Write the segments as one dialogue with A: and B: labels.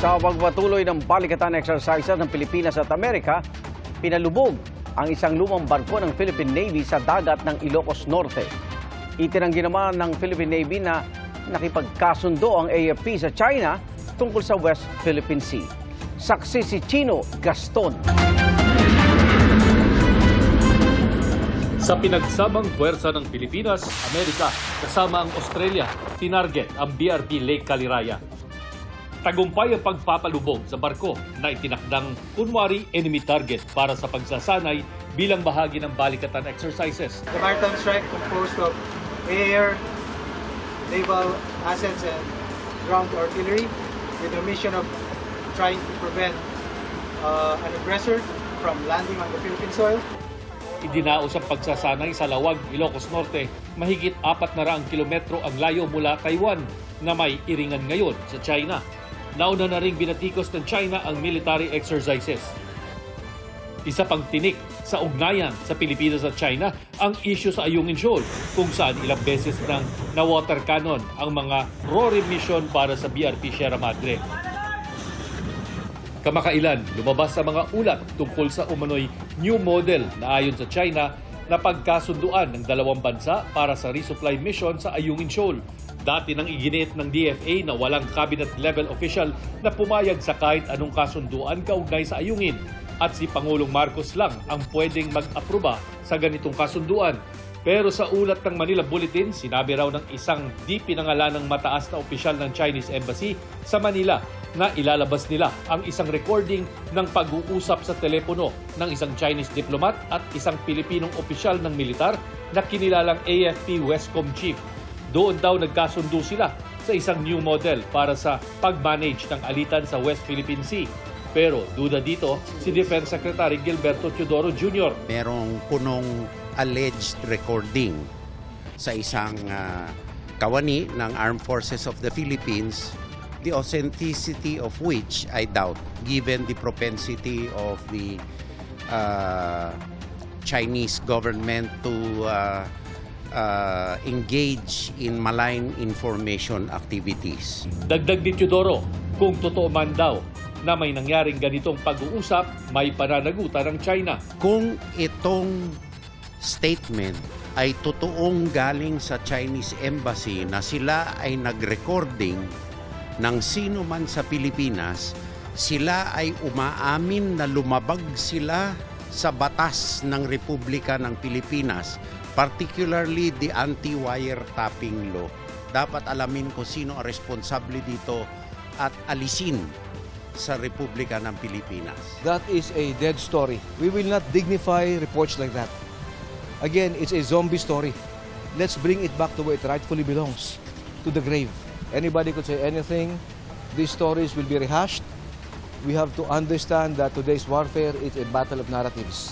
A: Sa pagpatuloy ng balikatan exercises ng Pilipinas at Amerika, pinalubog ang isang lumang barko ng Philippine Navy sa dagat ng Ilocos Norte. Itinanggi naman ng Philippine Navy na nakipagkasundo ang AFP sa China tungkol sa West Philippine Sea. Saksi si Chino Gaston.
B: Sa pinagsamang puwersa ng Pilipinas, Amerika, kasama ang Australia, tinarget ang BRP Lake Caliraya. Tagumpay ang pagpapalubog sa barko na itinakdang kunwari enemy target para sa pagsasanay bilang bahagi ng balikatan exercises.
C: The maritime strike composed of air, naval assets, and ground artillery with the mission of trying to prevent an aggressor from landing on the Philippine soil.
B: Idinaos ang pagsasanay sa Lawag, Ilocos Norte, mahigit 400 kilometro ang layo mula Taiwan na may iringan ngayon sa China. Nauna na ring binatikos ng China ang military exercises. Isa pang tinik sa ugnayan sa Pilipinas at China ang issue sa Ayungin Shoal, kung saan ilang beses nang na-water cannon ang mga RORI mission para sa BRP Sierra Madre. Kamakailan, lumabas sa mga ulat tungkol sa umano'y new model na ayon sa China na pagkasunduan ng dalawang bansa para sa resupply mission sa Ayungin Shoal. Dati nang iginit ng DFA na walang cabinet-level official na pumayag sa kahit anong kasunduan kaugnay sa Ayungin at si Pangulong Marcos lang ang pwedeng mag-aproba sa ganitong kasunduan. Pero sa ulat ng Manila Bulletin, sinabi raw ng isang di pinangalanang mataas na opisyal ng Chinese Embassy sa Manila na ilalabas nila ang isang recording ng pag-uusap sa telepono ng isang Chinese diplomat at isang Pilipinong opisyal ng militar na kinilalang AFP Westcom Chief. Doon daw nagkasundo sila sa isang new model para sa pag-manage ng alitan sa West Philippine Sea. Pero duda dito si Defense Secretary Gilberto Teodoro Jr.
D: Merong punong alleged recording sa isang kawani ng Armed Forces of the Philippines, the authenticity of which I doubt given the propensity of the Chinese government to engage in malign information activities.
B: Dagdag ni Teodoro, kung totoo man daw na may nangyaring ganitong pag-uusap, may pananagutan ng China.
D: Kung itong statement ay totoong galing sa Chinese Embassy na sila ay nag-recording ng sino man sa Pilipinas, sila ay umaamin na lumabag sila sa batas ng Republika ng Pilipinas, particularly the anti-wiretapping law. Dapat alamin ko sino ang responsable dito at alisin sa Republika ng Pilipinas.
E: That is a dead story. We will not dignify reports like that. Again, it's a zombie story. Let's bring it back to where it rightfully belongs, to the grave. Anybody could say anything. These stories will be rehashed. We have to understand that today's warfare is a battle of narratives.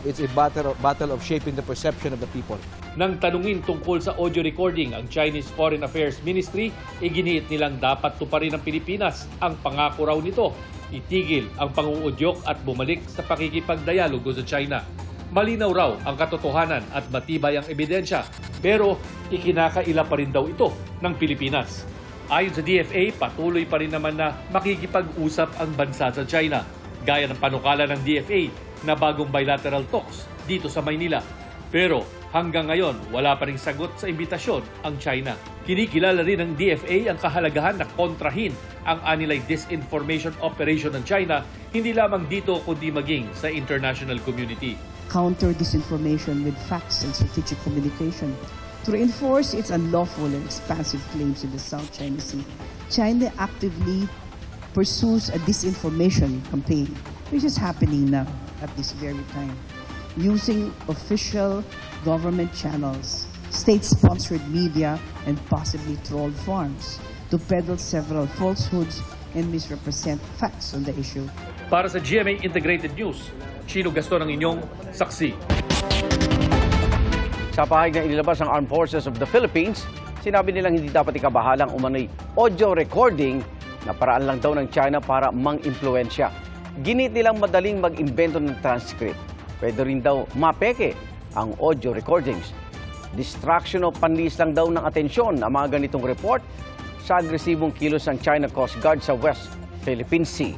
E: It's a battle of shaping the perception of the people.
B: Nang tanungin tungkol sa audio recording ang Chinese Foreign Affairs Ministry, iginiit nilang dapat tuparin ng Pilipinas ang pangako raw nito, itigil ang pangungudyok at bumalik sa pakikipagdialogo sa China. Malinaw raw ang katotohanan at matibay ang ebidensya, pero ikinakaila pa rin daw ito ng Pilipinas. Ayon sa DFA, patuloy pa rin naman na makikipag-usap ang bansa sa China, gaya ng panukala ng DFA na bagong bilateral talks dito sa Maynila. Pero hanggang ngayon, wala pa ring sagot sa imbitasyon ang China. Kinikilala rin ng DFA ang kahalagahan na kontrahin ang anilay disinformation operation ng China, hindi lamang dito kundi maging sa international community.
F: Counter disinformation with facts and strategic communication to reinforce its unlawful and expansive claims in the South China Sea. China actively pursues a disinformation campaign, which is happening now at this very time, using official government channels, state-sponsored media, and possibly troll farms to peddle several falsehoods and misrepresent facts on the issue.
B: Para sa GMA Integrated News, Chino Gaston ang inyong saksi.
A: Sa pahayag na inilabas ng Armed Forces of the Philippines, sinabi nilang hindi dapat ikabahalang umano'y audio recording na paraan lang daw ng China para mang-impluensya. Ginit nilang madaling mag-imbento ng transcript. Pwede rin daw mapeke ang audio recordings. Distraction o panlis lang daw ng atensyon ang mga ganitong report sa agresibong kilos ng China Coast Guard sa West Philippine Sea.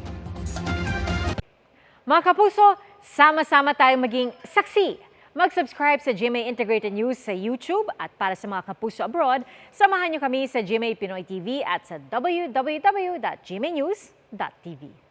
G: Mga kapuso, sama-sama tayong maging saksi. Mag-subscribe sa GMA Integrated News sa YouTube at para sa mga kapuso abroad, samahan niyo kami sa GMA Pinoy TV at sa www.gmanews.tv.